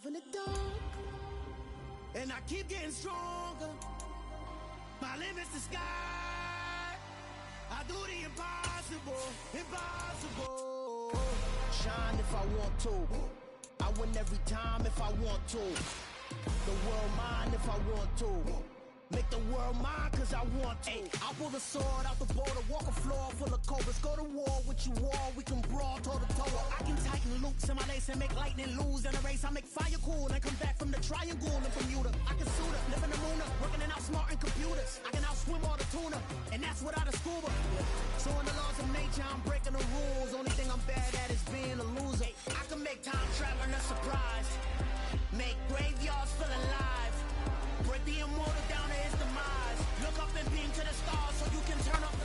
in the dark, and I keep getting stronger. My limit's the sky. I do the impossible, impossible. Shine if I want to. I win every time if I want to. The world mine if I want to. Make the world mine cause I want to. I pull the sword out the border, walk a floor full of cobras. Go to war with you all, we can brawl toe to toe. I can tighten loops in my lace and make lightning lose in a race. I make fire cool and come back from the triangle in Bermuda. I can suit up, live in the moon up, working and outsmarting computers. I can outswim all the tuna, and that's without a scuba. So in the laws of nature, I'm breaking the rules. Only thing I'm bad at is being a loser. I can make time traveling a surprise. Make graveyards feel alive. Break the immortal down to his demise. Look up and beam to the stars so you can turn up.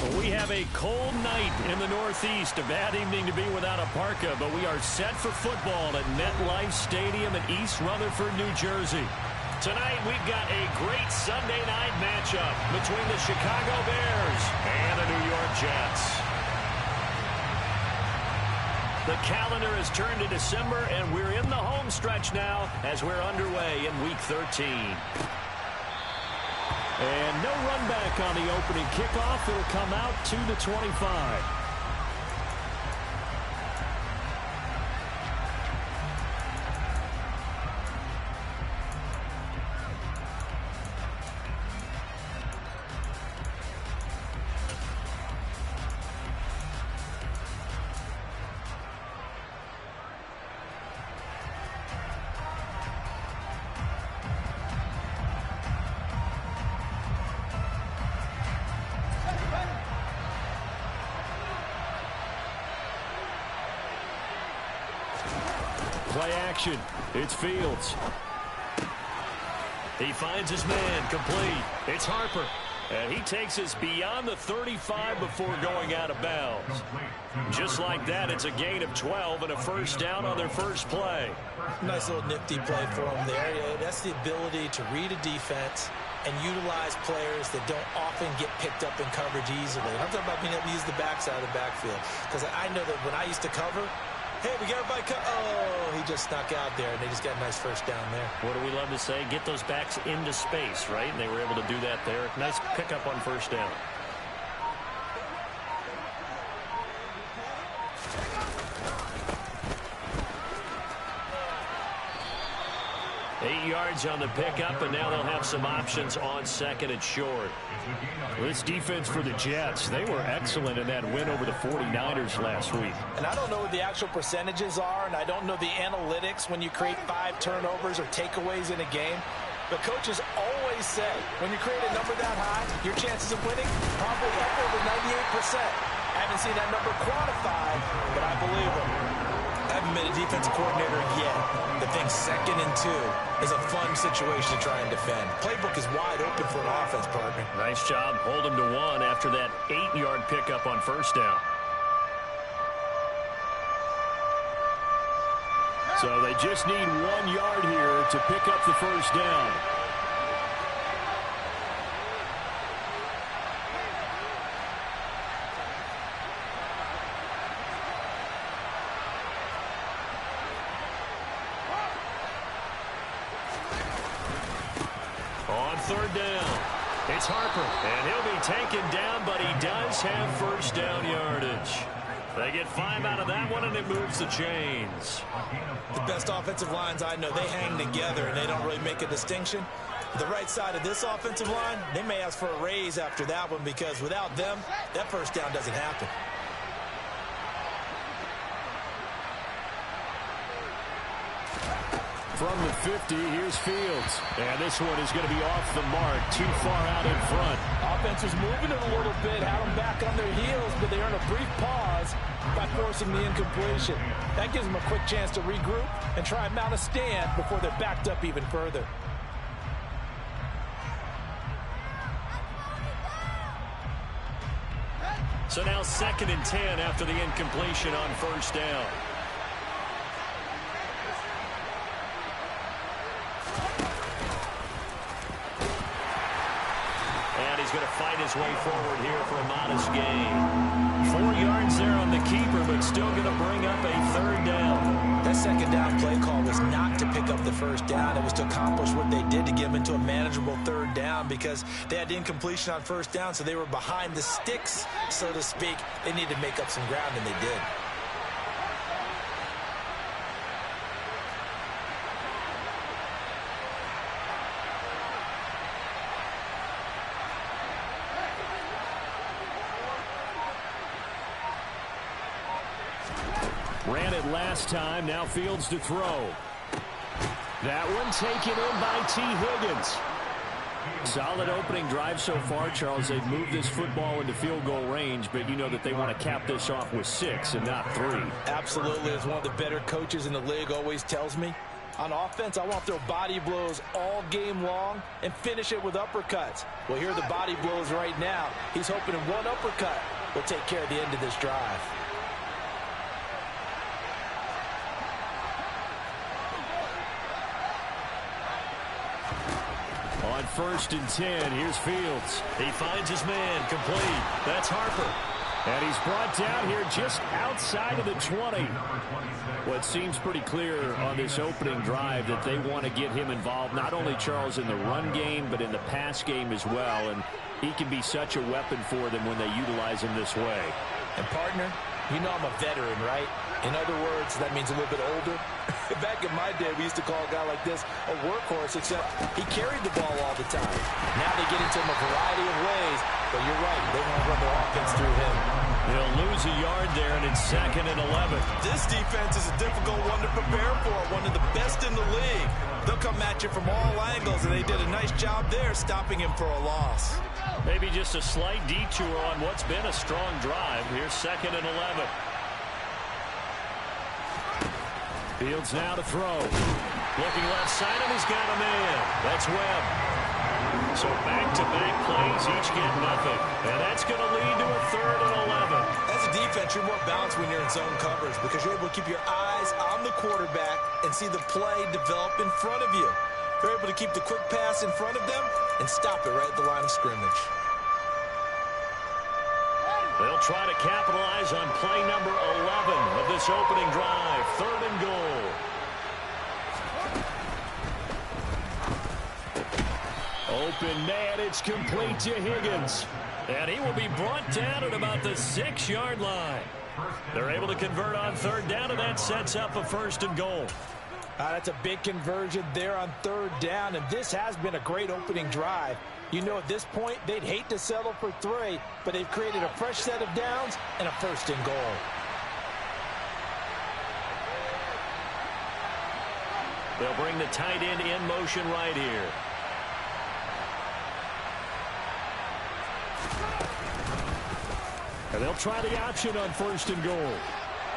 Well, we have a cold night in the Northeast. A bad evening to be without a parka, but we are set for football at MetLife Stadium in East Rutherford, New Jersey. Tonight, we've got a great Sunday night matchup between the Chicago Bears and the New York Jets. The calendar has turned to December, and we're in the home stretch now as we're underway in Week 13. And no run back on the opening kickoff. It'll come out to the 25. Play action. It's Fields. He finds his man complete. It's Harper. And he takes us beyond the 35 before going out of bounds. Just like that, it's a gain of 12 and a first down on their first play. Nice little nifty play for him there. That's the ability to read a defense and utilize players that don't often get picked up in coverage easily. I'm talking about being able to use the backside of the backfield. Because I know that when I used to cover, hey, we got everybody oh, he just snuck out there, and they just got a nice first down there. What do we love to say? Get those backs into space, right? And they were able to do that there. Nice pickup on first down. Yards on the pickup, and now they'll have some options on second and short. This defense for the Jets, they were excellent in that win over the 49ers last week. And I don't know what the actual percentages are, and I don't know the analytics when you create 5 turnovers or takeaways in a game. But coaches always say, when you create a number that high, your chances of winning probably up over 98%. I haven't seen that number quantified, but I believe them. I haven't been a defensive coordinator yet that thinks 2nd and 2 is a fun situation to try and defend. Playbook is wide open for an offense, partner. Nice job holding to 1 after that 8-yard pickup on first down. So they just need 1 yard here to pick up the first down. On third down, it's Harper, and he'll be taken down, but he does have first down yardage. They get 5 out of that one, and it moves the chains. The best offensive lines I know, they hang together, and they don't really make a distinction. The right side of this offensive line, they may ask for a raise after that one because without them, that first down doesn't happen. From the 50, here's Fields. And this one is going to be off the mark, too far out in front. Offense was moving it a little bit, had them back on their heels, but they earned a brief pause by forcing the incompletion. That gives them a quick chance to regroup and try and mount a stand before they're backed up even further. So now 2nd and 10 after the incompletion on first down. He's going to fight his way forward here for a modest gain. 4 yards there on the keeper, but still going to bring up a third down. That second down play call was not to pick up the first down. It was to accomplish what they did to get them into a manageable third down because they had incompletion on first down, so they were behind the sticks, so to speak. They needed to make up some ground, and they did. Ran it last time. Now Fields to throw. That one taken in by T. Higgins. Solid opening drive so far, Charles. They've moved this football into field goal range, but you know that they want to cap this off with 6 and not 3. Absolutely. As one of the better coaches in the league always tells me, on offense, I want to throw body blows all game long and finish it with uppercuts. Well, here are the body blows right now. He's hoping one uppercut will take care of the end of this drive. On 1st and 10, here's Fields. He finds his man, complete. That's Harper. And he's brought down here just outside of the 20. Well, it seems pretty clear on this opening drive that they want to get him involved, not only, Charles, in the run game, but in the pass game as well. And he can be such a weapon for them when they utilize him this way. And, partner, you know I'm a veteran, right? In other words, that means a little bit older. Back in my day, we used to call a guy like this a workhorse, except he carried the ball all the time. Now they get into him a variety of ways, but you're right, they want to run their offense through him. They'll lose a yard there, and it's 2nd and 11. This defense is a difficult one to prepare for, one of the best in the league. They'll come at you from all angles, and they did a nice job there stopping him for a loss. Maybe just a slight detour on what's been a strong drive. Here's 2nd and 11. Fields now to throw. Looking left side, and he's got a man. That's Webb. So back-to-back plays, each get nothing. And that's going to lead to a 3rd and 11. As a defense, you're more balanced when you're in zone coverage because you're able to keep your eyes on the quarterback and see the play develop in front of you. You're able to keep the quick pass in front of them and stop it right at the line of scrimmage. They'll try to capitalize on play number 11 of this opening drive. 3rd and goal. Open man, it's complete to Higgins. And he will be brought down at about the 6-yard line. They're able to convert on 3rd down, and that sets up a 1st and goal. That's a big conversion there on 3rd down, and this has been a great opening drive. You know, at this point, they'd hate to settle for 3, but they've created a fresh set of downs and a 1st and goal. They'll bring the tight end in motion right here. And they'll try the option on 1st and goal.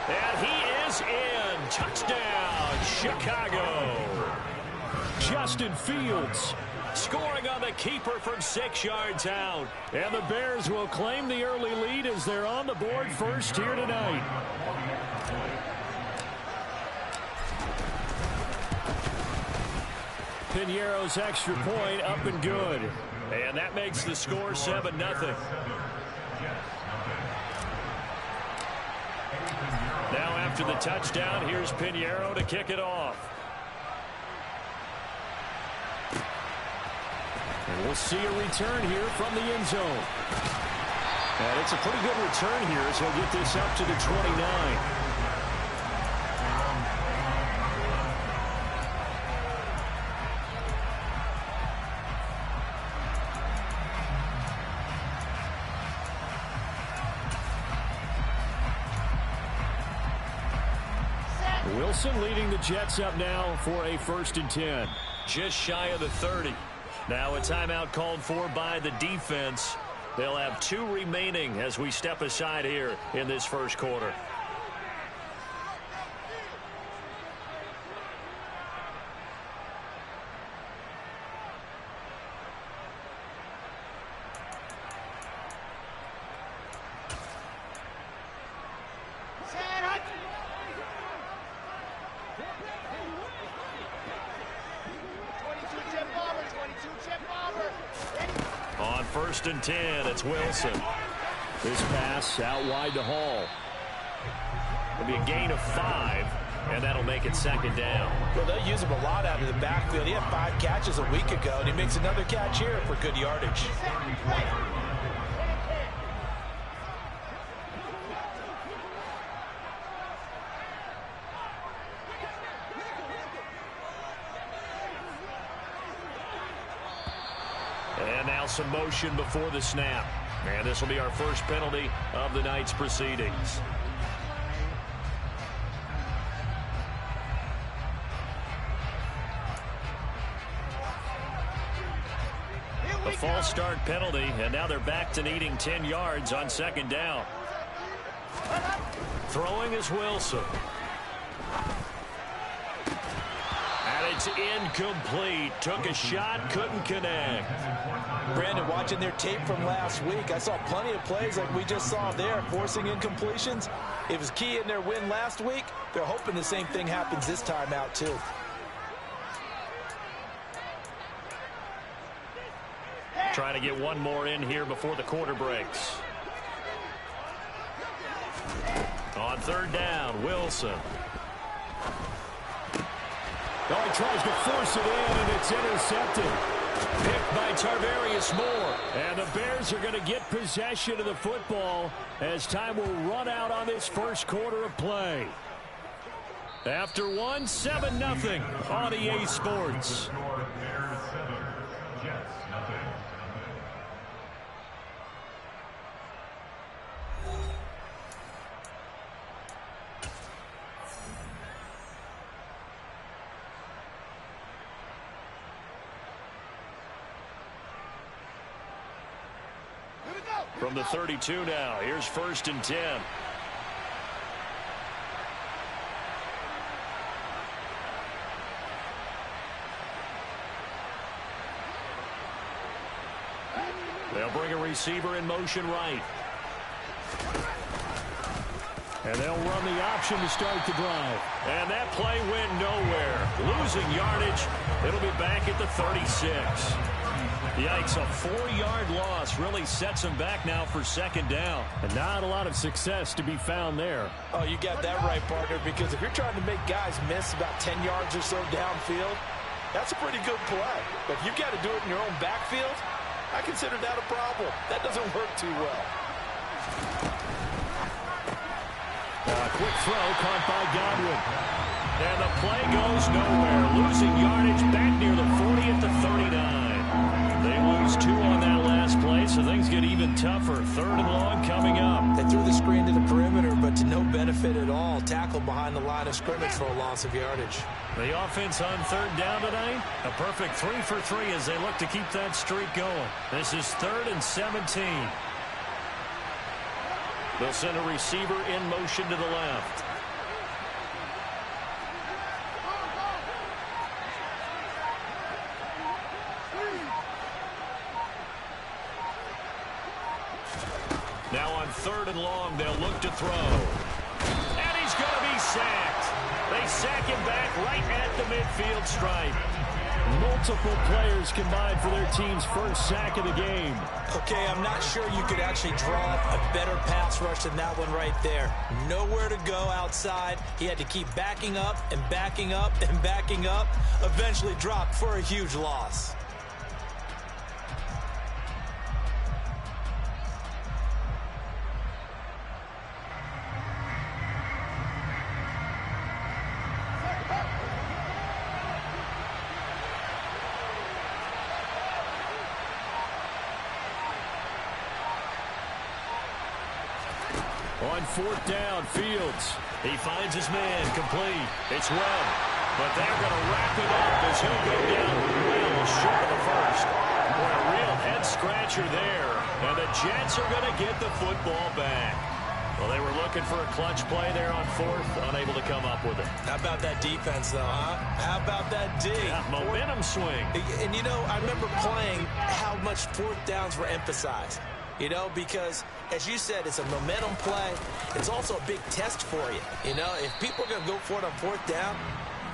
And he is in. Touchdown, Chicago. Justin Fields scoring on the keeper from 6 yards out. And the Bears will claim the early lead as they're on the board first here tonight. Piñeiro's extra point up and good. And that makes the score 7-0. Now after the touchdown, here's Piñeiro to kick it off. And we'll see a return here from the end zone. And it's a pretty good return here as he'll get this up to the 29. Wilson leading the Jets up now for a 1st and 10. Just shy of the 30. Now a timeout called for by the defense. They'll have 2 remaining as we step aside here in this first quarter. On 1st and 10, it's Wilson. This pass out wide to Hall. It'll be a gain of 5. And that'll make it second down. Well, they'll use him a lot out of the backfield. He had 5 catches a week ago, and he makes another catch here for good yardage. And now some motion before the snap. And this will be our first penalty of the night's proceedings. A false start penalty, and now they're back to needing 10 yards on second down. Throwing is Wilson. And it's incomplete. Took a shot, couldn't connect. Brandon, watching their tape from last week, I saw plenty of plays like we just saw there, forcing incompletions. It was key in their win last week. They're hoping the same thing happens this time out, too. Trying to get one more in here before the quarter breaks. On third down, Wilson. Oh, he tries to force it in, and it's intercepted. Picked by Tarvarius Moore. And the Bears are going to get possession of the football as time will run out on this first quarter of play. After 7-0 on EA Sports. From the 32 now, here's 1st and 10. They'll bring a receiver in motion right. And they'll run the option to start the drive. And that play went nowhere. Losing yardage. It'll be back at the 36. Yikes, a 4-yard loss really sets them back now for second down. And not a lot of success to be found there. Oh, you got that right, partner, because if you're trying to make guys miss about 10 yards or so downfield, that's a pretty good play. But if you've got to do it in your own backfield, I consider that a problem. That doesn't work too well. Quick throw caught by Godwin. And the play goes nowhere. Losing yardage back near the 40 at the 39. They lose 2 on that last play, so things get even tougher. 3rd and long coming up. They threw the screen to the perimeter, but to no benefit at all. Tackled behind the line of scrimmage for a loss of yardage. The offense on 3rd down tonight, a perfect 3 for 3 as they look to keep that streak going. This is 3rd and 17. They'll send a receiver in motion to the left. Now on 3rd and long, they'll look to throw. And he's going to be sacked. They sack him back right at the midfield stripe. Multiple players combined for their team's first sack of the game. Okay, I'm not sure you could actually draw up a better pass rush than that one right there. Nowhere to go outside. He had to keep backing up and backing up and backing up. Eventually dropped for a huge loss. On 4th down, Fields. He finds his man, complete. It's Webb. But they're going to wrap it up as he'll go down well short of the first. Boy, a real head-scratcher there. And the Jets are going to get the football back. Well, they were looking for a clutch play there on 4th, unable to come up with it. How about that defense, though, huh? How about that D? Yeah, momentum swing. And, you know, I remember playing how much 4th downs were emphasized. You know, because, as you said, it's a momentum play. It's also a big test for you. You know, if people are going to go for it on 4th down,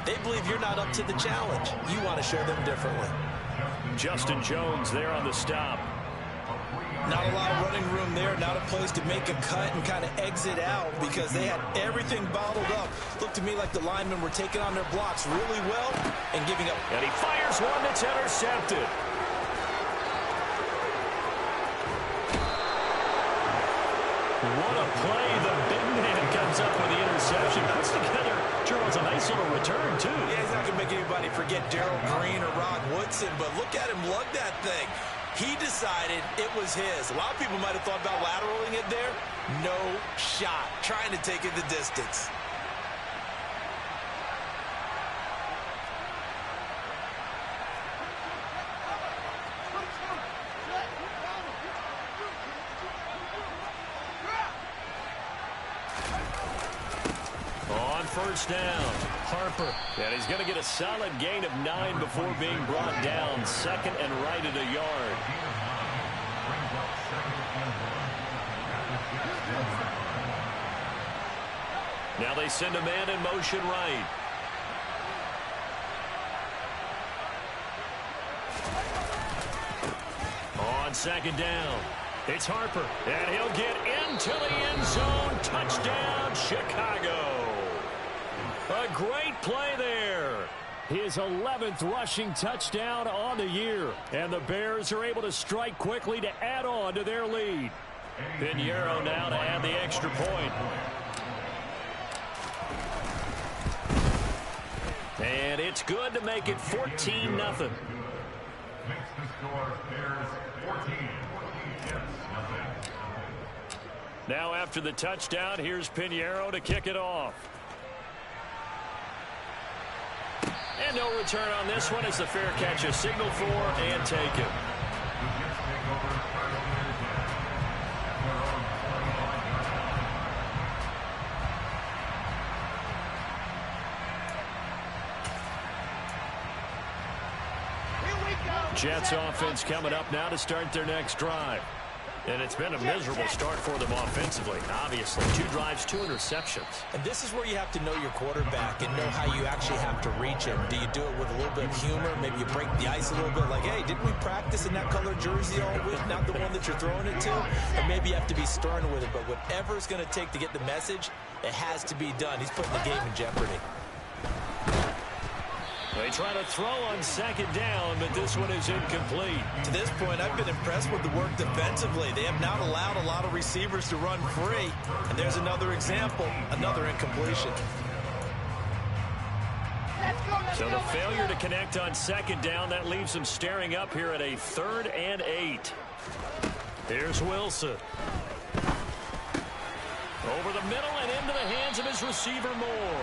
they believe you're not up to the challenge. You want to show them differently. Justin Jones there on the stop. Not a lot of running room there, not a place to make a cut and kind of exit out because they had everything bottled up. Looked to me like the linemen were taking on their blocks really well and giving up. And he fires one that's intercepted. What a play. The big man comes up with the interception. Puts together, Charles, a nice little return, too. Yeah, he's not going to make anybody forget Darrell Green or Rod Woodson, but look at him lug that thing. He decided it was his. A lot of people might have thought about lateraling it there. No shot. Trying to take it the distance. On first down, Harper. And he's going to get a solid gain of 9 before being brought down. Second and right at a yard. Now they send a man in motion right. On second down, it's Harper. And he'll get into the end zone. Touchdown, Chicago. A great play there. His 11th rushing touchdown on the year. And the Bears are able to strike quickly to add on to their lead. Pinheiro now to add the extra point. And it's good to make it 14-0. Makes the score Bears 14. Now after the touchdown, here's Pinheiro to kick it off. And no return on this one as the fair catch is signaled for and taken. Jets offense coming up now to start their next drive. And it's been a miserable start for them offensively, obviously. 2 drives, 2 interceptions. And this is where you have to know your quarterback and know how you actually have to reach him. Do you do it with a little bit of humor? Maybe you break the ice a little bit like, hey, didn't we practice in that color jersey all week, not the one that you're throwing it to? Or maybe you have to be stern with it. But whatever it's going to take to get the message, it has to be done. He's putting the game in jeopardy. They try to throw on second down, but this one is incomplete. To this point, I've been impressed with the work defensively. They have not allowed a lot of receivers to run free. And there's another example, another incompletion. So the failure to connect on second down, that leaves them staring up here at a 3rd and 8. Here's Wilson. Over the middle and into the hands of his receiver Moore.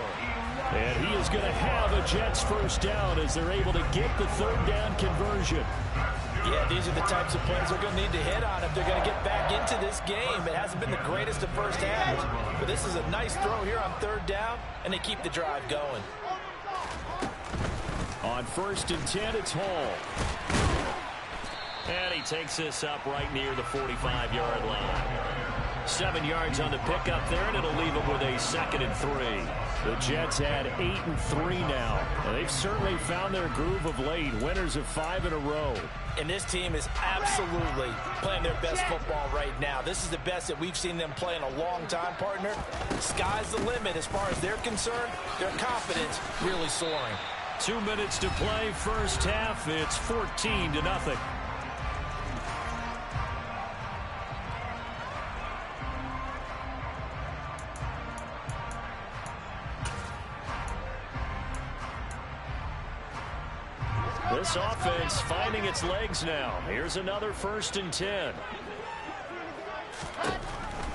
And he is going to have a Jets first down as they're able to get the 3rd down conversion. Yeah, these are the types of plays they're going to need to hit on if they're going to get back into this game. It hasn't been the greatest of first halves, but this is a nice throw here on 3rd down, and they keep the drive going. On 1st and 10, it's Hall. And he takes this up right near the 45-yard line. 7 yards on the pickup there, and it'll leave them with a 2nd and 3. The Jets had 8 and 3 now, and they've certainly found their groove of late. Winners of 5 in a row. And this team is absolutely playing their best football right now. This is the best that we've seen them play in a long time, partner. Sky's the limit as far as they're concerned. Their confidence really soaring. 2 minutes to play, first half. It's 14-0. This offense finding its legs now. Here's another 1st and 10.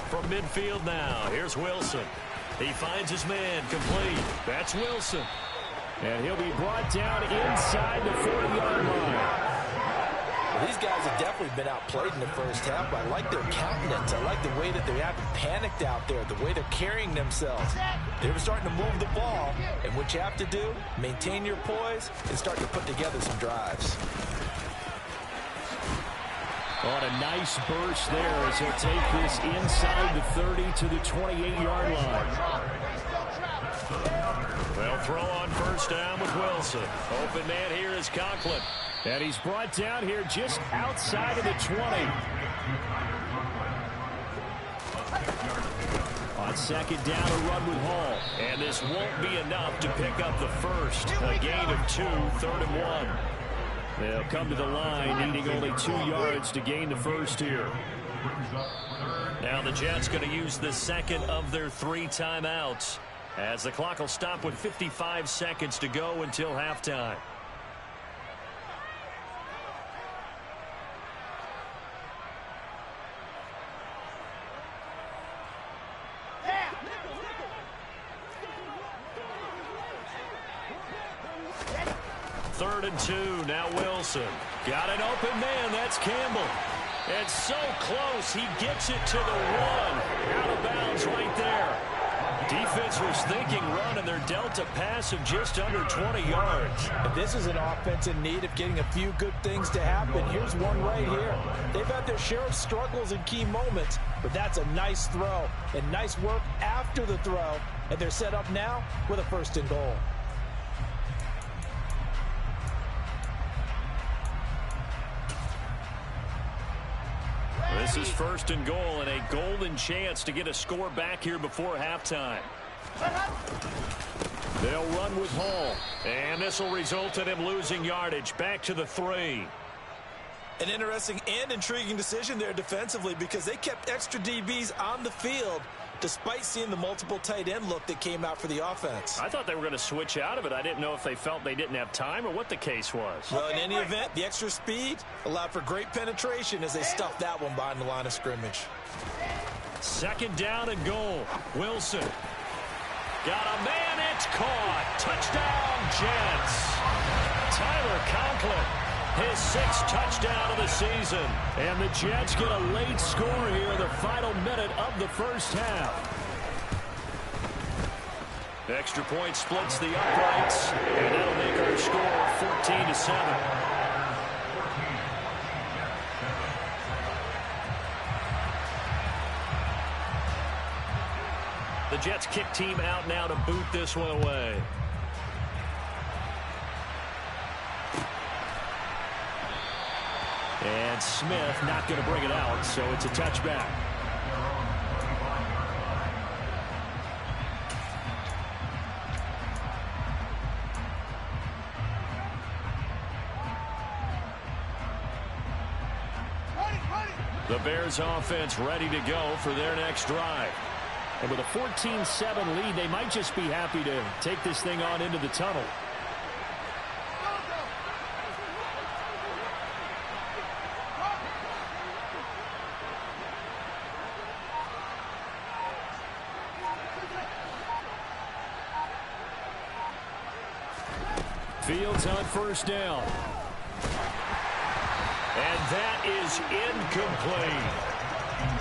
From midfield now, here's Wilson. He finds his man complete. That's Wilson. And he'll be brought down inside the 40-yard line. Well, these guys have definitely been outplayed in the first half, but I like their countenance. I like the way that they haven't panicked out there, the way they're carrying themselves. They're starting to move the ball, and what you have to do, maintain your poise and start to put together some drives. On a nice burst there as he'll take this inside the 30 to the 28-yard line. They'll throw on first down with Wilson. Open man here is Conklin. And he's brought down here just outside of the 20. On second down, a run with Hall. And this won't be enough to pick up the first. A gain of 2, 3rd and 1. They'll come to the line, needing only 2 yards to gain the first here. Now the Jets going to use the second of their 3 timeouts, as the clock will stop with 55 seconds to go until halftime. Third and 2. Now Wilson. Got an open man. That's Campbell. And so close. He gets it to the 1. Out of bounds right there. Defense was thinking run, and they're dealt a pass of just under 20 yards. And this is an offense in need of getting a few good things to happen. Here's one right here. They've had their share of struggles in key moments, but that's a nice throw and nice work after the throw. And they're set up now with a 1st and goal. This is 1st and goal, and a golden chance to get a score back here before halftime. They'll run with Hall. And this will result in him losing yardage. Back to the 3. An interesting and intriguing decision there defensively, because they kept extra DBs on the field despite seeing the multiple tight end look that came out for the offense. I thought they were going to switch out of it. I didn't know if they felt they didn't have time or what the case was. Well, in any event, the extra speed allowed for great penetration as they stuffed that one behind the line of scrimmage. 2nd down and goal. Wilson. Got a man. It's caught. Touchdown, Jets. Tyler Conklin. His 6th touchdown of the season. And the Jets get a late score here in the final minute of the first half. Extra point splits the uprights, and that'll make our score 14-7. The Jets kick team out now to boot this one away. And Smith not going to bring it out, so it's a touchback. The Bears offense ready to go for their next drive. And with a 14-7 lead, they might just be happy to take this thing on into the tunnel. Fields on 1st down. And that is incomplete.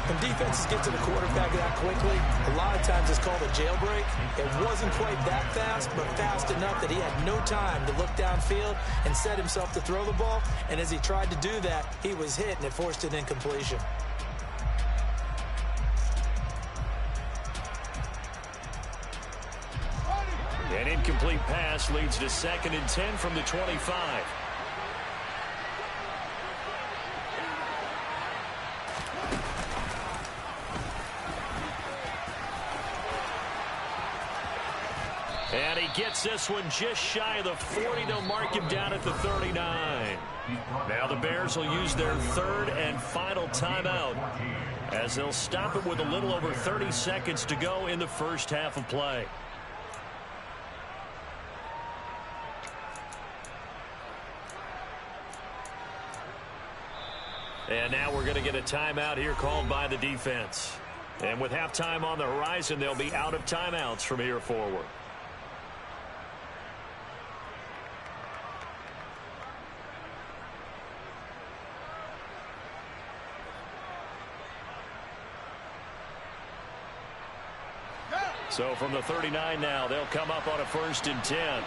When defenses get to the quarterback that quickly, a lot of times it's called a jailbreak. It wasn't quite that fast, but fast enough that he had no time to look downfield and set himself to throw the ball. And as he tried to do that, he was hit, and it forced an incompletion. An incomplete pass leads to 2nd and 10 from the 25. And he gets this one just shy of the 40. They'll mark him down at the 39. Now the Bears will use their 3rd and final timeout, as they'll stop it with a little over 30 seconds to go in the first half of play. And now we're going to get a timeout here called by the defense. And with halftime on the horizon, they'll be out of timeouts from here forward. So from the 39 now, they'll come up on a 1st and 10.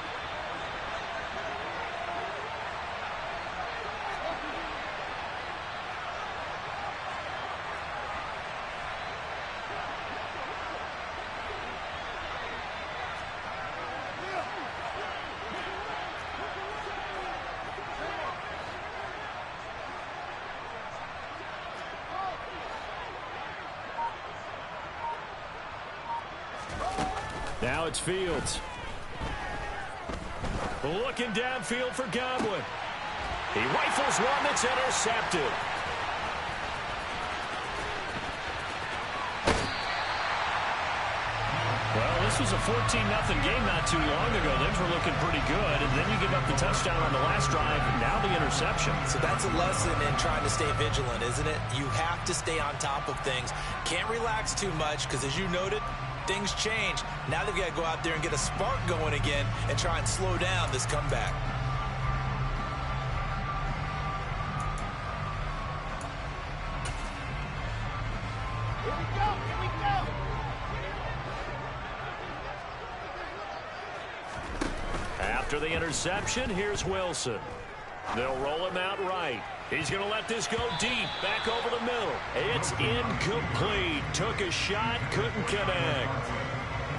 Now it's Fields. Looking downfield for Godwin. He rifles one that's intercepted. Well, this was a 14-0 game not too long ago. Things were looking pretty good, and then you give up the touchdown on the last drive, now the interception. So that's a lesson in trying to stay vigilant, isn't it? You have to stay on top of things. Can't relax too much because, as you noted, things change. Now they've got to go out there and get a spark going again and try and slow down this comeback. After the interception, here's Wilson. They'll roll him out right. He's going to let this go deep, back over the middle. It's incomplete. Took a shot, couldn't connect.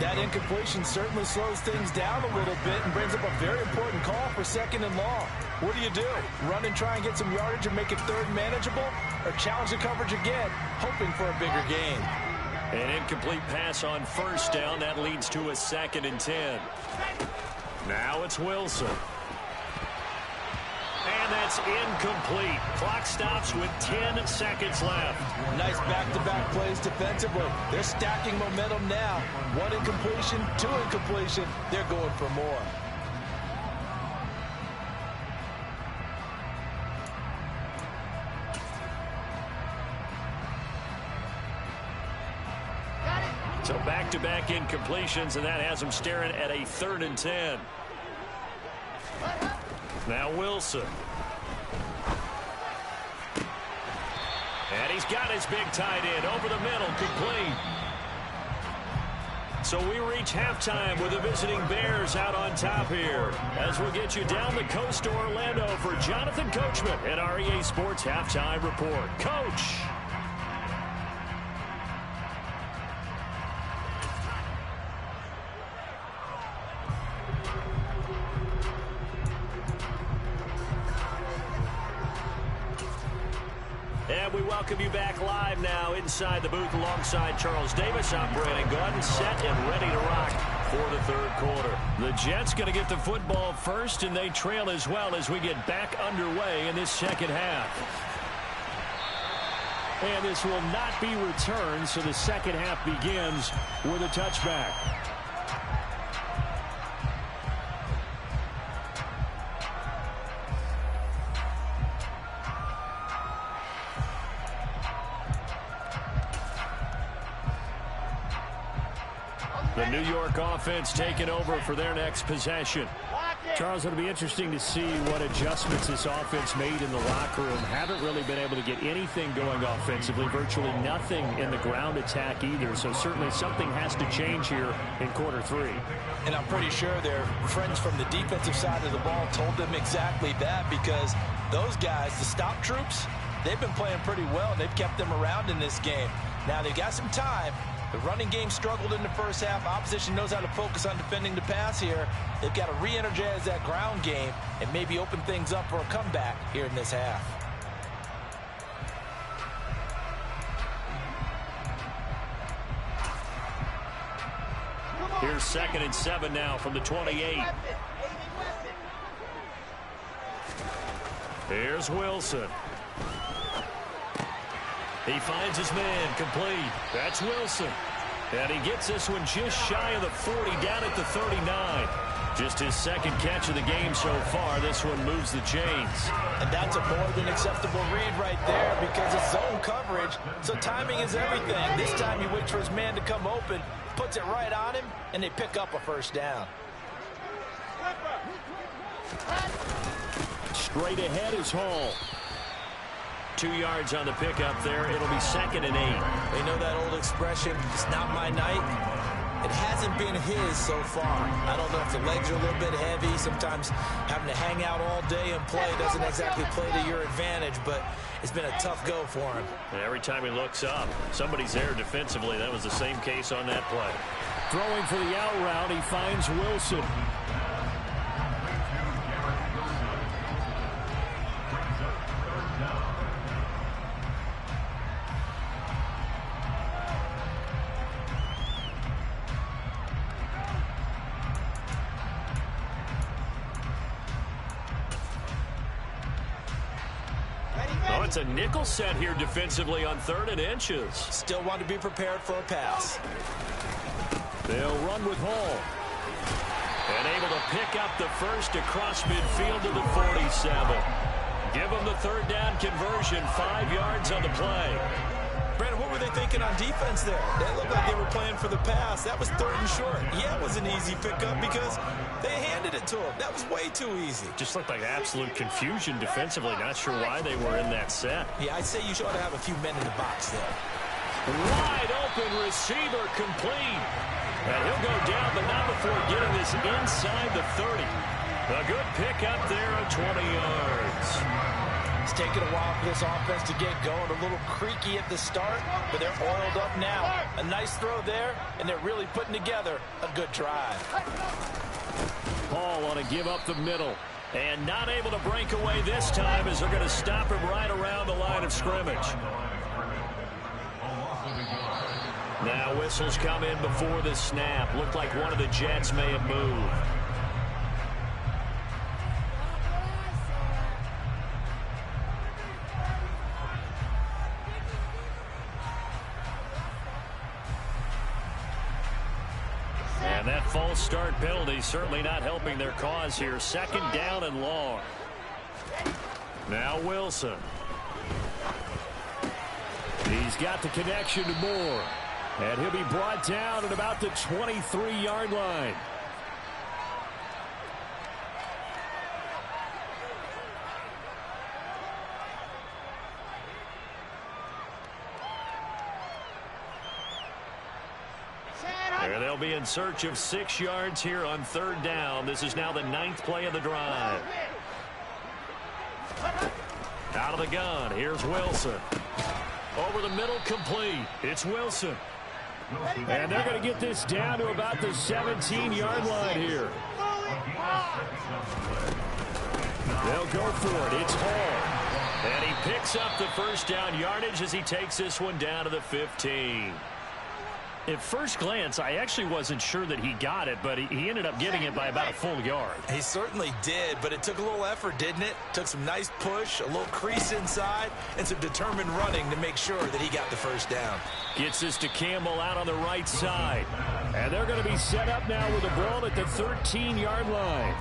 That incompletion certainly slows things down a little bit and brings up a very important call for 2nd and long. What do? Run and try and get some yardage and make it 3rd manageable, or challenge the coverage again, hoping for a bigger gain? An incomplete pass on 1st down. That leads to a 2nd and 10. Now it's Wilson. And that's incomplete. Clock stops with 10 seconds left. Nice back-to-back plays defensively. They're stacking momentum now. 1 incompletion, 2 incompletion. They're going for more. So back-to-back incompletions, and that has them staring at a 3rd and 10. Now Wilson. And he's got his big tight end over the middle, complete. So we reach halftime with the visiting Bears out on top here. As we'll get you down the coast to Orlando for Jonathan Coachman at our EA Sports Halftime Report. Coach. And we welcome you back live now inside the booth alongside Charles Davis. I'm Brandon Gaudin, set and ready to rock for the 3rd quarter. The Jets going to get the football first, and they trail as well as we get back underway in this 2nd half. And this will not be returned, so the 2nd half begins with a touchback. The New York offense taking over for their next possession. Charles, it'll be interesting to see what adjustments this offense made in the locker room. Haven't really been able to get anything going offensively, virtually nothing in the ground attack either. So certainly something has to change here in quarter 3. And I'm pretty sure their friends from the defensive side of the ball told them exactly that, because those guys, the stop troops, they've been playing pretty well. They've kept them around in this game. Now they've got some time. The running game struggled in the 1st half. Opposition knows how to focus on defending the pass here. They've got to re-energize that ground game and maybe open things up for a comeback here in this half. Here's 2nd and 7 now from the 28. Here's Wilson. He finds his man, complete. That's Wilson. And he gets this one just shy of the 40, down at the 39. Just his 2nd catch of the game so far. This one moves the chains. And that's a more than acceptable read right there, because it's zone coverage, so timing is everything. This time he waits for his man to come open, puts it right on him, and they pick up a 1st down. Straight ahead is Hall. 2 yards on the pickup there. It'll be 2nd and 8. They know that old expression, it's not my night. It hasn't been his so far. I don't know if the legs are a little bit heavy. Sometimes having to hang out all day and play doesn't exactly play to your advantage, but it's been a tough go for him. And every time he looks up, somebody's there defensively. That was the same case on that play. Throwing for the out route, he finds Wilson. Wants a nickel set here defensively on 3rd and inches. Still want to be prepared for a pass. They'll run with Hall. And able to pick up the first across midfield to the 47. Give them the 3rd down conversion, 5 yards on the play. Brandon, what were they thinking on defense there? That looked like they were playing for the pass. That was 3rd and short. Yeah, it was an easy pickup because they handed it to him. That was way too easy. Just looked like absolute confusion defensively. Not sure why they were in that set. Yeah, I'd say you should have a few men in the box there. Wide open receiver complete. And he'll go down, but not before getting this inside the 30. A good pickup there of 20 yards. It's taken a while for this offense to get going. A little creaky at the start, but they're oiled up now. A nice throw there, and they're really putting together a good drive. Hall on a give up the middle. And not able to break away this time as they're going to stop him right around the line of scrimmage. Now whistles come in before the snap. Looked like one of the Jets may have moved. And that false start penalty certainly not helping their cause here. 2nd down and long. Now Wilson. He's got the connection to Moore. And he'll be brought down at about the 23-yard line. There they'll be in search of 6 yards here on 3rd down. This is now the 9th play of the drive. Out of the gun, here's Wilson. Over the middle, complete. It's Wilson. And they're going to get this down to about the 17-yard line here. They'll go for it. It's Hall. And he picks up the 1st down yardage as he takes this one down to the 15. At first glance, I actually wasn't sure that he got it, but he ended up getting it by about a full yard. He certainly did, but it took a little effort, didn't it? Took some nice push, a little crease inside, and some determined running to make sure that he got the 1st down. Gets this to Campbell out on the right side. And they're going to be set up now with the ball at the 13-yard line.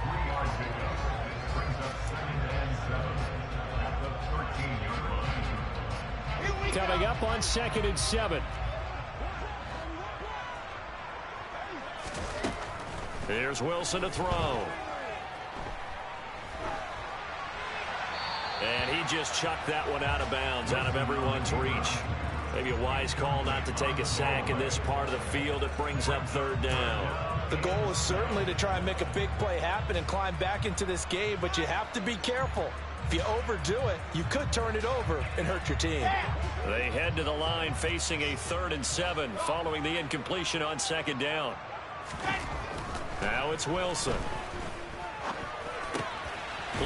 Coming up on 2nd and 7. Here's Wilson to throw. And he just chucked that one out of bounds, out of everyone's reach. Maybe a wise call not to take a sack in this part of the field. It brings up 3rd down. The goal is certainly to try and make a big play happen and climb back into this game, but you have to be careful. If you overdo it, you could turn it over and hurt your team. They head to the line facing a 3rd and 7 following the incompletion on 2nd down. Now it's Wilson.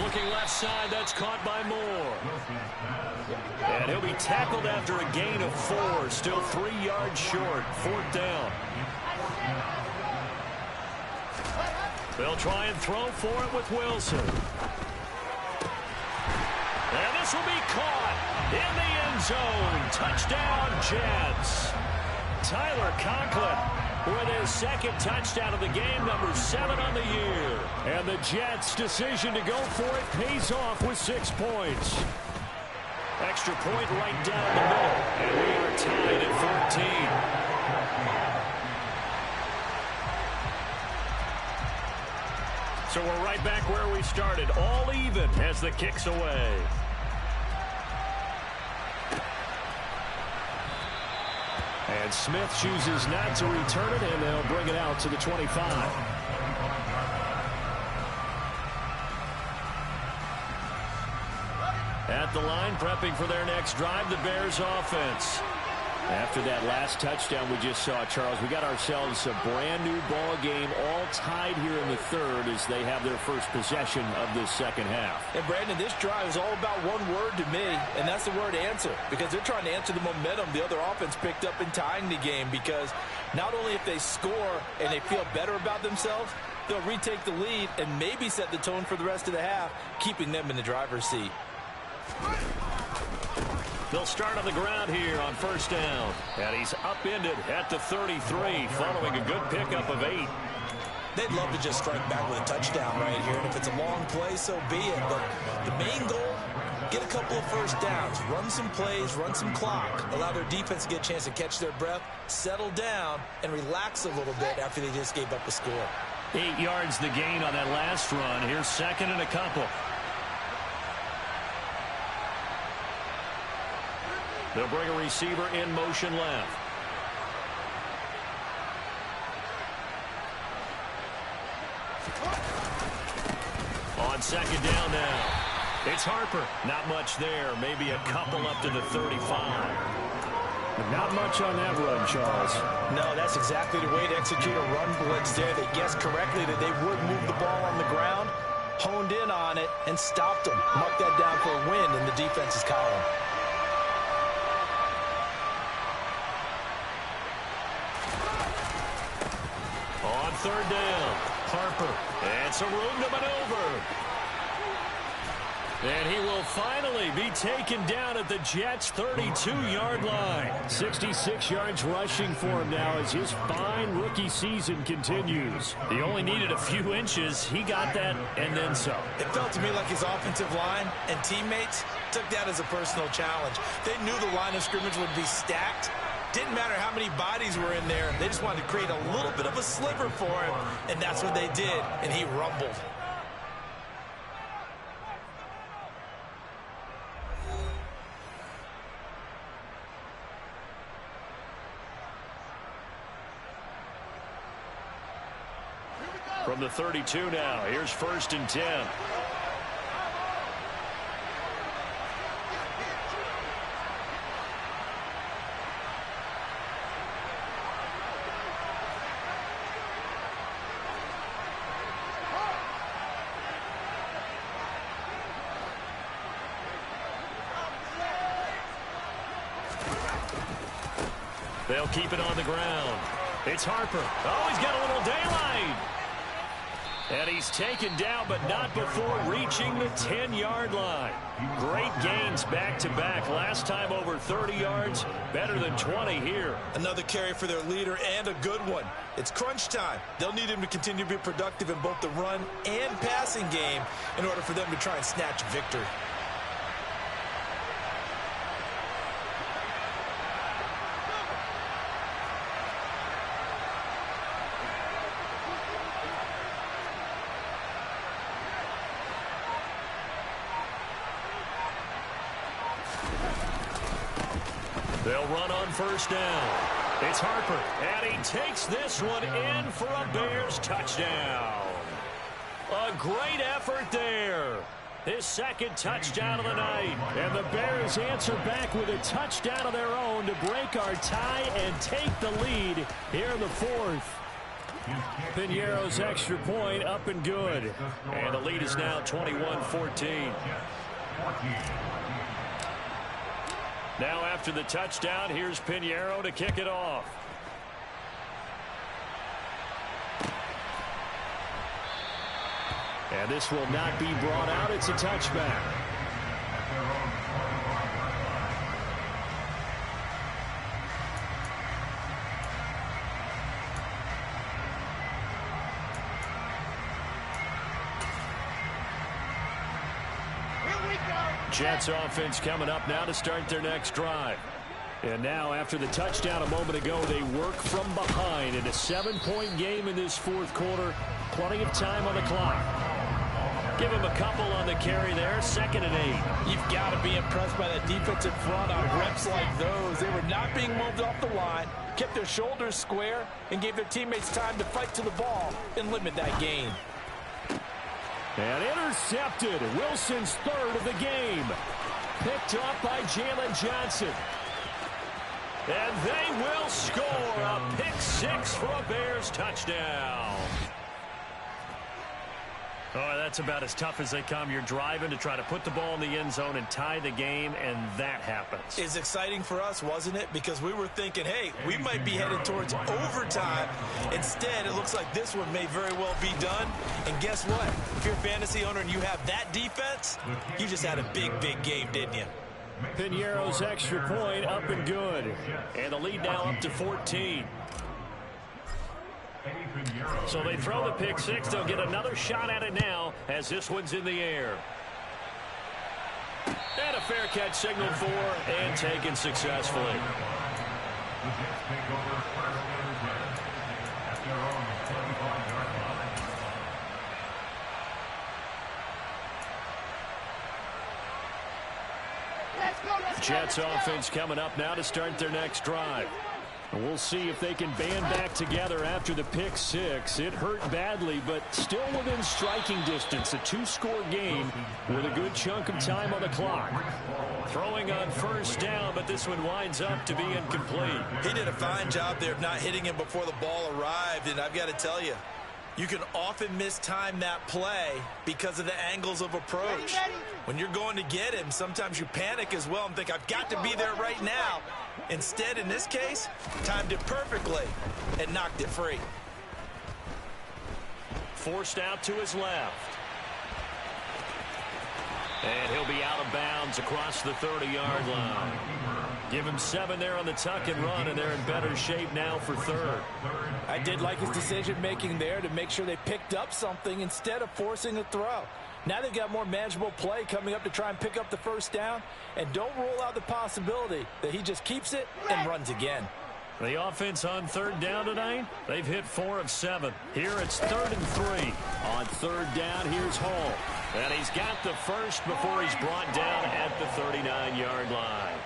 Looking left side, that's caught by Moore. And he'll be tackled after a gain of 4, still 3 yards short, 4th down. They'll try and throw for it with Wilson. And this will be caught in the end zone. Touchdown, Jets. Tyler Conklin with his 2nd touchdown of the game, number 7 on the year. And the Jets' decision to go for it pays off with 6 points. Extra point right down the middle. And we are tied at 14. So we're right back where we started, all even as the kick's away. And Smith chooses not to return it, and they'll bring it out to the 25. At the line, prepping for their next drive, the Bears offense. After that last touchdown we just saw, Charles, we got ourselves a brand new ball game, all tied here in the 3rd as they have their first possession of this 2nd half. And Brandon, this drive is all about one word to me, and that's the word answer, because they're trying to answer the momentum the other offense picked up in tying the game, because not only if they score and they feel better about themselves, they'll retake the lead and maybe set the tone for the rest of the half, keeping them in the driver's seat. They'll start on the ground here on first down. And he's upended at the 33 following a good pickup of 8. They'd love to just strike back with a touchdown right here. And if it's a long play, so be it. But the main goal, get a couple of first downs, run some plays, run some clock, allow their defense to get a chance to catch their breath, settle down, and relax a little bit after they just gave up a score. 8 yards the gain on that last run. Here's second and a couple. They'll bring a receiver in motion left. On second down now. It's Harper. Not much there. Maybe a couple up to the 35. Not much on that run, Charles. No, that's exactly the way to execute a run blitz there. They guessed correctly that they would move the ball on the ground, honed in on it, and stopped them. Mark that down for a win in the defense's column. On third down, Harper. And some room to maneuver. And he will finally be taken down at the Jets' 32-yard line. 66 yards rushing for him now as his fine rookie season continues. He only needed a few inches. He got that and then some. It felt to me like his offensive line and teammates took that as a personal challenge. They knew the line of scrimmage would be stacked. Didn't matter how many bodies were in there. They just wanted to create a little bit of a sliver for him, and that's what they did, and he rumbled. From the 32 now, here's first and 10. They'll keep it on the ground. It's Harper. Oh, he's got a little daylight. And he's taken down, but not before reaching the 10-yard line. Great gains back-to-back. Last time over 30 yards, better than 20 here. Another carry for their leader and a good one. It's crunch time. They'll need him to continue to be productive in both the run and passing game in order for them to try and snatch victory. They'll run on first down. It's Harper, and he takes this one in for a Bears touchdown. A great effort there. His second touchdown of the night. And the Bears answer back with a touchdown of their own to break our tie and take the lead here in the fourth. Piñeiro's extra point up and good. And the lead is now 21-14. Now after the touchdown, here's Piñeiro to kick it off. And this will not be brought out. It's a touchback. Jets offense coming up now to start their next drive. And now after the touchdown a moment ago, they work from behind in a 7-point game in this fourth quarter. Plenty of time on the clock. Give him a couple on the carry there. 2nd and 8. You've got to be impressed by that defensive front on reps like those. They were not being moved off the line, kept their shoulders square, and gave their teammates time to fight to the ball and limit that gain. And intercepted. Wilson's third of the game. Picked up by Jalen Johnson. And they will score a pick 6 for a Bears touchdown. Oh, that's about as tough as they come. You're driving to try to put the ball in the end zone and tie the game, and that happens. It's exciting for us, wasn't it? Because we were thinking, hey, we might be headed towards overtime. Instead, it looks like this one may very well be done. And guess what? If you're a fantasy owner and you have that defense, you just had a big, big game, didn't you? Piñeiro's extra point up and good. And the lead now up to 14. So they throw the pick six. They'll get another shot at it now as this one's in the air. And a fair catch signaled for and taken successfully. Jets offense coming up now to start their next drive. And we'll see if they can band back together after the pick six. It hurt badly, but still within striking distance. A two-score game with a good chunk of time on the clock. Throwing on first down, but this one winds up to be incomplete. He did a fine job there of not hitting him before the ball arrived, and I've got to tell you, you can often mistime that play because of the angles of approach. When you're going to get him, sometimes you panic as well and think, I've got to be there right now. Instead, in this case, timed it perfectly and knocked it free. Forced out to his left. And he'll be out of bounds across the 30-yard line. Give him 7 there on the tuck and run, and they're in better shape now for third. I did like his decision-making there to make sure they picked up something instead of forcing a throw. Now they've got more manageable play coming up to try and pick up the first down, and don't rule out the possibility that he just keeps it and runs again. The offense on third down tonight, they've hit 4 of 7. Here it's 3rd and 3. On third down, here's Hall. And he's got the first before he's brought down at the 39-yard line.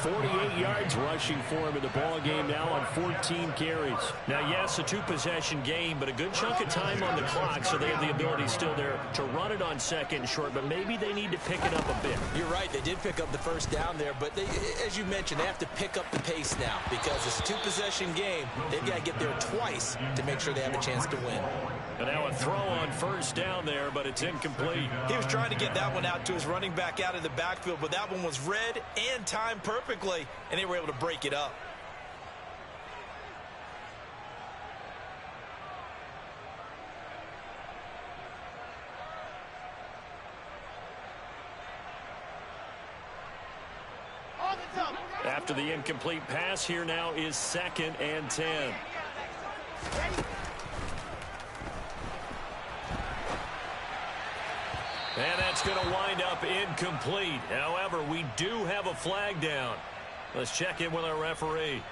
48 yards rushing for him in the ball game now on 14 carries. Now, yes, a two-possession game, but a good chunk of time on the clock, so they have the ability still there to run it on second and short, but maybe they need to pick it up a bit. You're right. They did pick up the first down there, but they, as you mentioned, they have to pick up the pace now because it's a two-possession game. They've got to get there twice to make sure they have a chance to win. And now a throw on first down there, but it's incomplete. He was trying to get that one out to his running back out of the backfield, but that one was read and timed perfectly, and they were able to break it up. After the incomplete pass, here now is 2nd and 10. And that's going to wind up incomplete. However, we do have a flag down. Let's check in with our referee.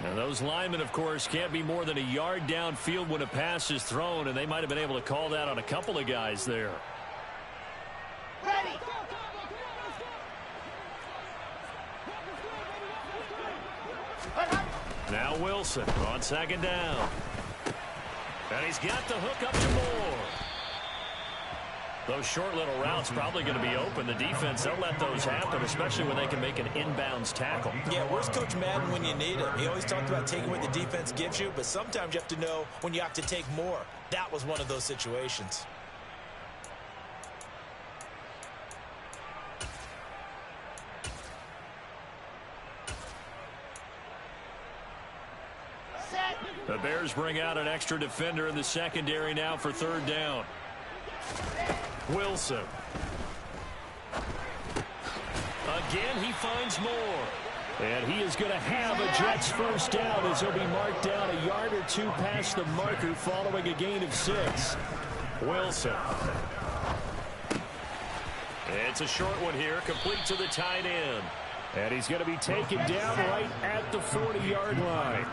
Now, those linemen, of course, can't be more than a yard downfield when a pass is thrown, and they might have been able to call that on a couple of guys there. Ready. Now Wilson on 2nd down. And he's got the hook up to Moore. Those short little routes probably going to be open. The defense, they'll let those happen, especially when they can make an inbounds tackle. Yeah, where's Coach Madden when you need him? He always talked about taking what the defense gives you, but sometimes you have to know when you have to take more. That was one of those situations. The Bears bring out an extra defender in the secondary now for 3rd down. Wilson. Again, he finds Moore. And he is going to have a Jets first down as he'll be marked down a yard or two past the marker following a gain of 6. Wilson. It's a short one here, complete to the tight end. And he's going to be taken down right at the 40-yard line.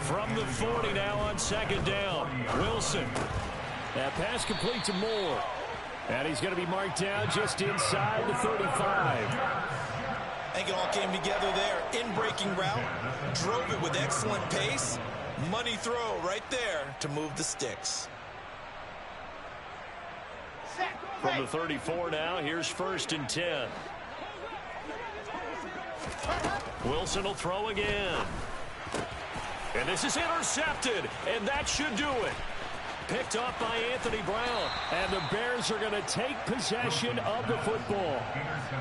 From the 40 now on 2nd down. Wilson. That pass complete to Moore. And he's going to be marked down just inside the 35. I think it all came together there. In-breaking route. Drove it with excellent pace. Money throw right there to move the sticks. From the 34 now, here's 1st and 10. Wilson will throw again. And this is intercepted, and that should do it. Picked off by Anthony Brown. And the Bears are going to take possession of the football.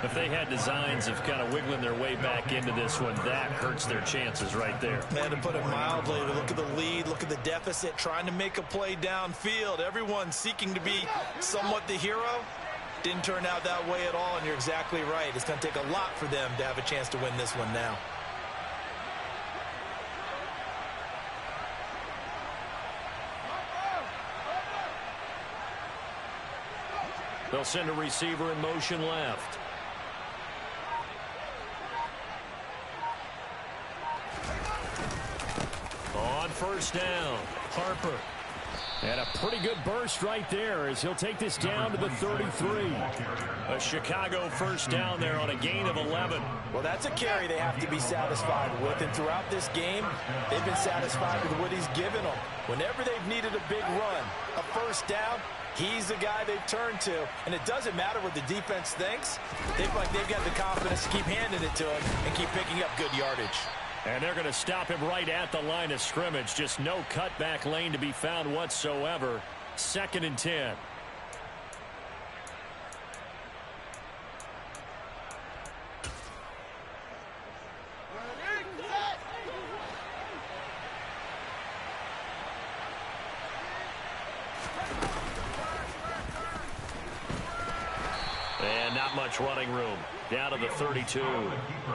If they had designs of kind of wiggling their way back into this one, that hurts their chances right there. Man, to put it mildly, look at the lead, look at the deficit, trying to make a play downfield. Everyone seeking to be somewhat the hero. Didn't turn out that way at all, and you're exactly right. It's going to take a lot for them to have a chance to win this one now. They'll send a receiver in motion left. On first down, Harper. And a pretty good burst right there as he'll take this down to the 33. A Chicago first down there on a gain of 11. Well, that's a carry they have to be satisfied with. And throughout this game, they've been satisfied with what he's given them. Whenever they've needed a big run, a first down, he's the guy they've turned to. And it doesn't matter what the defense thinks. They feel like they've got the confidence to keep handing it to him and keep picking up good yardage. And they're going to stop him right at the line of scrimmage. Just no cutback lane to be found whatsoever. 2nd and 10. And not much running room. Down to the 32.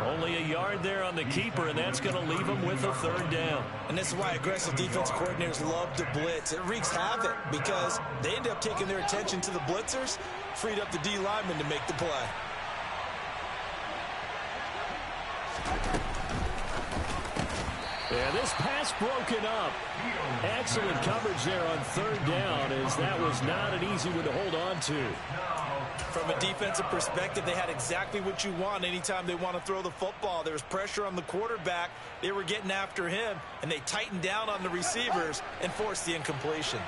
Only a yard there on the keeper, and that's going to leave him with a 3rd down. And this is why aggressive defense coordinators love to blitz. It wreaks havoc because they end up taking their attention to the blitzers, freed up the D lineman to make the play. Yeah, this pass broken up. Excellent coverage there on 3rd down, as that was not an easy one to hold on to. From a defensive perspective, they had exactly what you want anytime they want to throw the football. There was pressure on the quarterback. They were getting after him, and they tightened down on the receivers and forced the incompletion.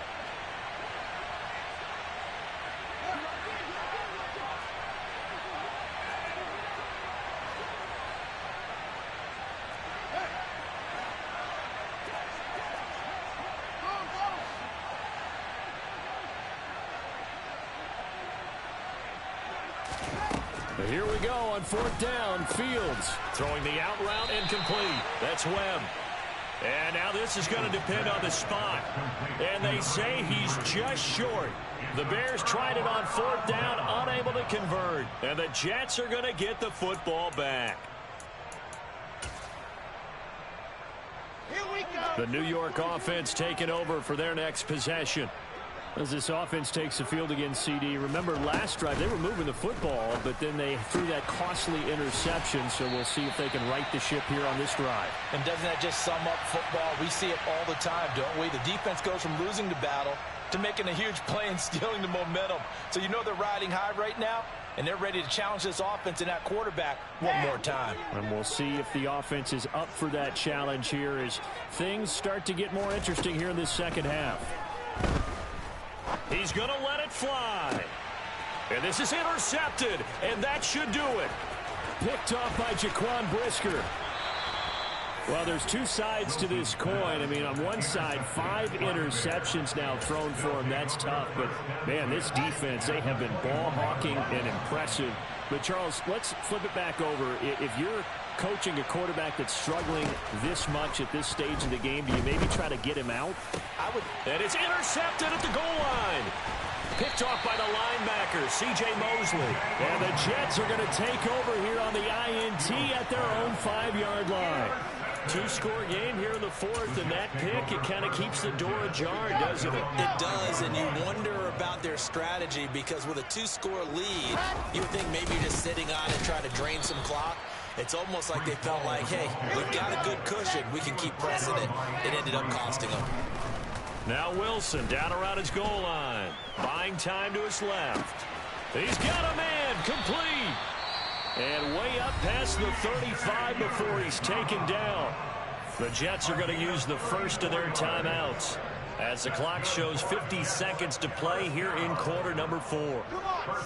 Here we go on 4th down. Fields throwing the out route incomplete. That's Webb. And now this is going to depend on the spot. And they say he's just short. The Bears tried it on 4th down, unable to convert. And the Jets are going to get the football back. Here we go. The New York offense taking over for their next possession. As this offense takes the field against CD. Remember, last drive, they were moving the football, but then they threw that costly interception, so we'll see if they can right the ship here on this drive. And doesn't that just sum up football? We see it all the time, don't we? The defense goes from losing the battle to making a huge play and stealing the momentum. So you know they're riding high right now, and they're ready to challenge this offense and that quarterback one more time. And we'll see if the offense is up for that challenge here as things start to get more interesting here in this second half. He's going to let it fly. And this is intercepted, and that should do it. Picked off by Jaquan Brisker. Well, there's two sides to this coin. I mean, on one side, 5 interceptions now thrown for him. That's tough. But, man, this defense, they have been ball hawking and impressive. But, Charles, let's flip it back over. If you're coaching a quarterback that's struggling this much at this stage of the game, do you maybe try to get him out? I would. And it's intercepted at the goal line. Picked off by the linebacker, C.J. Mosley. And the Jets are going to take over here on the INT at their own 5-yard line. 2-score game here in the 4th, and that pick, it kind of keeps the door ajar, doesn't it? It does, and you wonder about their strategy because with a 2-score lead, you would think maybe you're just sitting on it trying to drain some clock. It's almost like they felt like, hey, we've got a good cushion. We can keep pressing it. It ended up costing them. Now Wilson down around his goal line. Buying time to his left. He's got a man complete. And way up past the 35 before he's taken down. The Jets are going to use the first of their timeouts as the clock shows 50 seconds to play here in quarter number 4.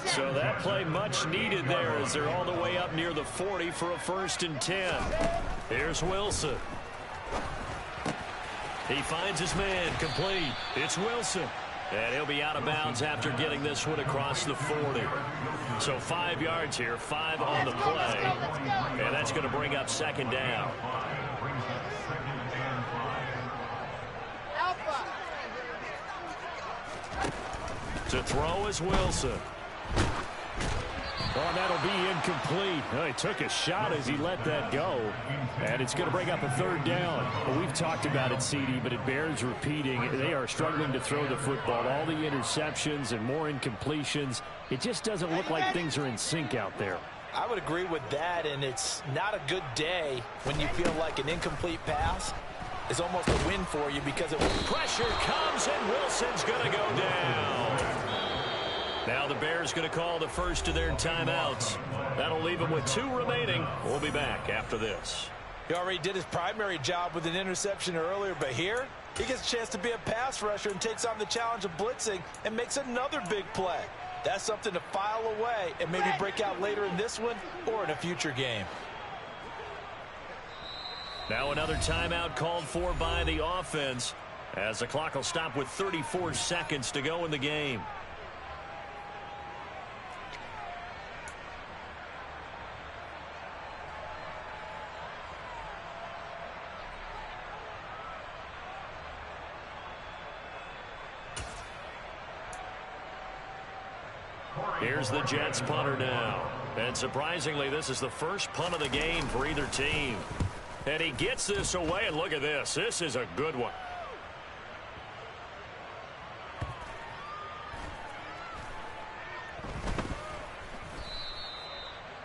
So that play much needed there as they're all the way up near the 40 for a 1st and 10. Here's Wilson. He finds his man complete. It's Wilson. And he'll be out of bounds after getting this one across the 40. So 5 yards here, 5 on the play. And that's going to bring up 2nd down. To throw is Wilson. Oh, and that'll be incomplete. He took a shot as he let that go. And it's going to bring up a third down. Well, we've talked about it, CD, but it bears repeating. They are struggling to throw the football. All the interceptions and more incompletions. It just doesn't look like things are in sync out there. I would agree with that, and it's not a good day when you feel like an incomplete pass is almost a win for you because it pressure comes, and Wilson's going to go down. Now the Bears going to call the first of their timeouts. That'll leave them with 2 remaining. We'll be back after this. He already did his primary job with an interception earlier, but here he gets a chance to be a pass rusher and takes on the challenge of blitzing and makes another big play. That's something to file away and maybe break out later in this one or in a future game. Now another timeout called for by the offense as the clock will stop with 34 seconds to go in the game. Here's the Jets punter now. And surprisingly, this is the first punt of the game for either team. And he gets this away, and look at this. This is a good one.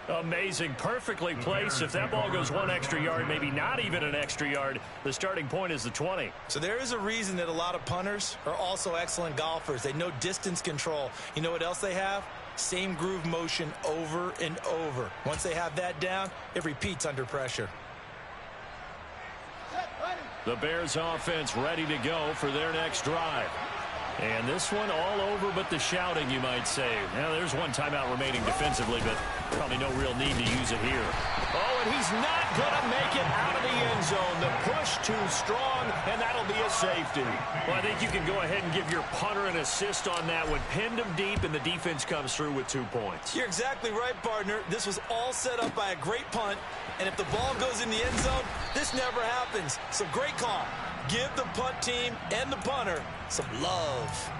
Amazing. Perfectly placed. If that ball goes 1 extra yard, maybe not even an extra yard, the starting point is the 20. So there is a reason that a lot of punters are also excellent golfers. They know distance control. You know what else they have? Same groove motion over and over. Once they have that down, it repeats under pressure. The Bears offense ready to go for their next drive. And this one all over but the shouting, you might say. Now, there's one timeout remaining defensively, but probably no real need to use it here. Oh, and he's not going to make it out of the end zone. The push too strong, and that'll be a safety. Well, I think you can go ahead and give your punter an assist on that one. Pinned him deep, and the defense comes through with 2 points. You're exactly right, partner. This was all set up by a great punt, and if the ball goes in the end zone, this never happens. So great call. Give the punt team and the punter some love.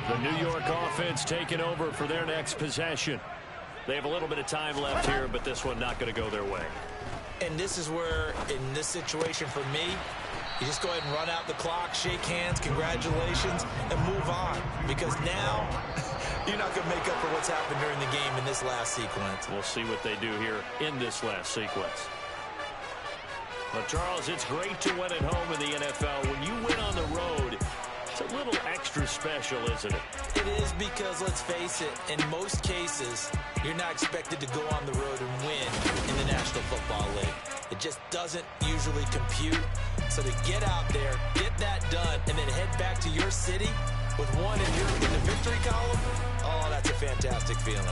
The New York offense taking over for their next possession. They have a little bit of time left here, but this one not going to go their way. And this is where, in this situation for me, you just go ahead and run out the clock, shake hands, congratulations, and move on. Because now, you're not going to make up for what's happened during the game in this last sequence. We'll see what they do here in this last sequence. Well, Charles, it's great to win at home in the NFL. When you win on the road, it's a little extra special, isn't it? It is because, let's face it, in most cases, you're not expected to go on the road and win in the National Football League. It just doesn't usually compute. So to get out there, get that done, and then head back to your city with one in the victory column, oh, that's a fantastic feeling.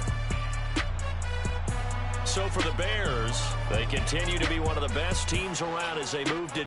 So for the Bears, they continue to be one of the best teams around as they move to